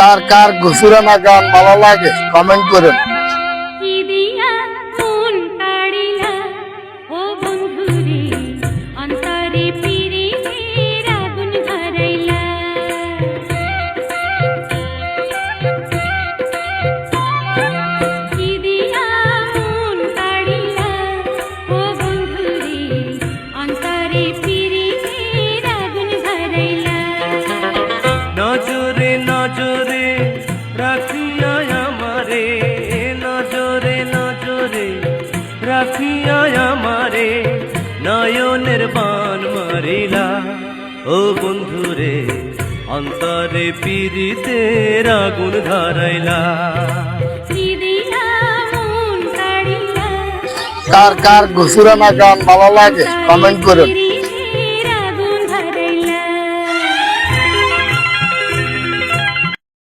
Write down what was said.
কার কার ঘুষুরানা গান ভালো লাগে কমেন্ট করুন। নজরে নজরে রাখিয়া আমারে, নজরে নজরে রাখিয়া আমারে, নয়নের বান মারিলা ও বন্ধুরে, অন্তরে পীড়িতের আগুন ধরাইলা। কার কার ঘুষুরানা গান ভালো লাগে কমেন্ট করুন।